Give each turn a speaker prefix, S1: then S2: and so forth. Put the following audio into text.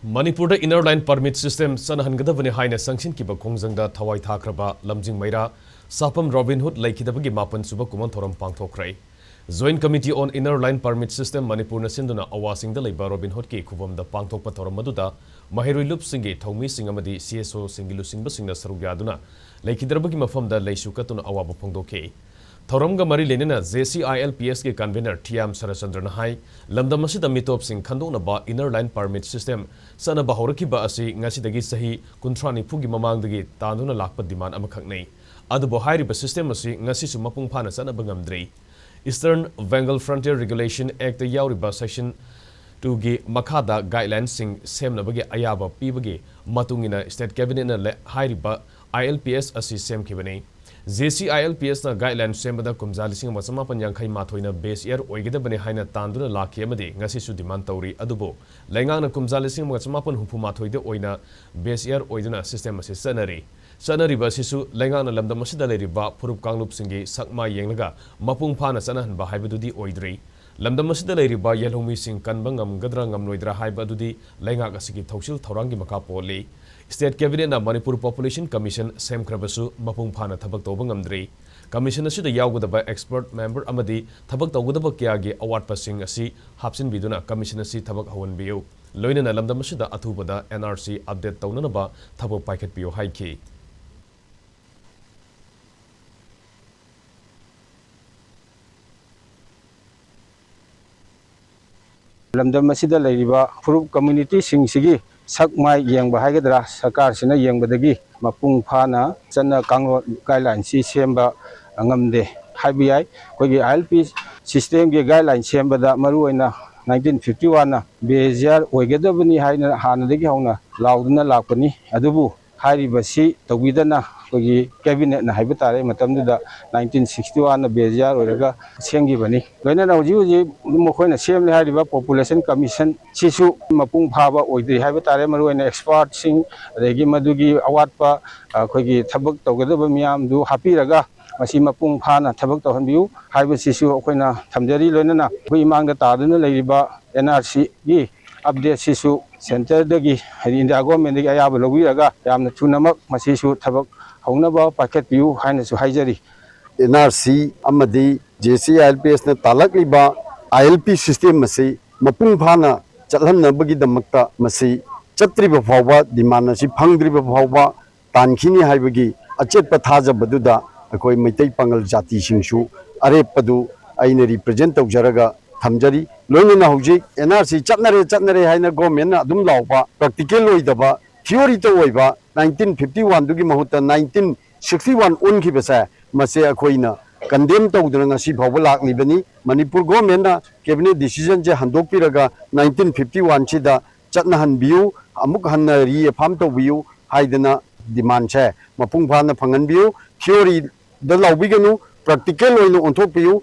S1: Manipur inner line permit system sanahangada haina sanction kiba khongjangda thawai thakhraba Lamjing Meira Sapam Robinhood Leikhidabagi mapan Suba Kummon Thouram Pangthok-Khre Joint Committee on Inner Line Permit System Manipur na sinduna Awa Ching Da Leiba Robinhood ki Khubamda Pangthok-Pa Thouram maduda mahiroi lup singi thawmi sing amadi CSO singilu singba singna saruk yaduna Leikhidabagi mafamda lei-su kattuna Awa phongdokhe Thouram ga mari lenena JCILPS ke convener Thiam Sarachandra na hai lamdam asida mitop sing khandona ba inner line permit system sana ba horaki ba asi ngasidagi sahi kuntrani phugi mamangdagi tanduna lakpa demand amakhak nei adubo hairiba system asi ngasi su mapung phana sana bangamdrei Eastern Bengal Frontier Regulation Act yauriba section 2 gi makhada guidelines sing semnabagi ayaba pibagi matungina state cabinet na hairiba ILPS asi semkhibani JCILPS na guidelines sembada kumjali sing masama panyankhai mathoina base year oigedabane haina tanduna lakhi amadi ngasi su demand tauri adubo laingang na kumjali sing masama pan hupu mathoide oina base year oiduna system ase sanari ba sisu laingang na lamdam asida leriba phurup kanglup singi sakma yenglaga mapung phana sanahan ba haibadudi oidrei lamdam asida leriba yelhomi sing kanbangam gadra ngamnoidra haibadudi laingang asigi thausil thaurangi maka poli State Cabinet na Manipur Population Commission semkhrabasu mapung phana thabak tawba ngamdrei Commission asida yawgadaba expert member amadi thabak tawgadaba kyagi award pasing asi hapsin biduna Commission asi thabak hawan biu loinana lamdam asida athubada NRC update tawnanaba thabak paikhet biu haiki
S2: Lamdam asida leriba furup community sing sigi sakmai yeng bahagedra sakar sina yeng badagi mapung phana chana kangro guideline si semba ngamde habiai kogi ILP system ge guideline sembada maruina 1951 na bejar oigedabani haina hanadagi hauna lauduna lakpani adubu haribasi tawidana kogi cabinet na haibitare matamduda 1961 na bejar oiraga sengibani loina hoji mokoina semle hariba population commission sisu mapung phaba oidri haibitare maruina expert sing adegi madugi awatpa kogi thabak tawgadaba miyam du hapiraga masi mapung phana thabak tawhanbiu haibasisu akoina thamjari loina koi mangda taduna leiriba NRC gi update sisu center dagi India government dagi ayaba logiraga yamna thunamak masisu thabak haunaba packet biu haina su haijari
S3: NRC amadi JCILPS na talakliba ILP system masi mapung phana chalhanabagi damakta masi chatriba phawba demand asi phangdriba phawba tankhini haibagi achetpa thajabaduda akoi maitai pangal jati singsu arepadu aina represent tawjaraga thamjari loinana hojik NRC chatnare haina government na adum lawba practical oidaba theory to oiba 1951 dugi mahutta 1961 unki basa mase akoina condemn tawduna ngasi phawba laklibani Manipur government na cabinet decision je handokpiraga 1951 chida chatna hanbiu amuk hanna ri pham tawbiu haidana demand che mapung phana phanganbiu theory da lawbiganu practical oina onthokpiu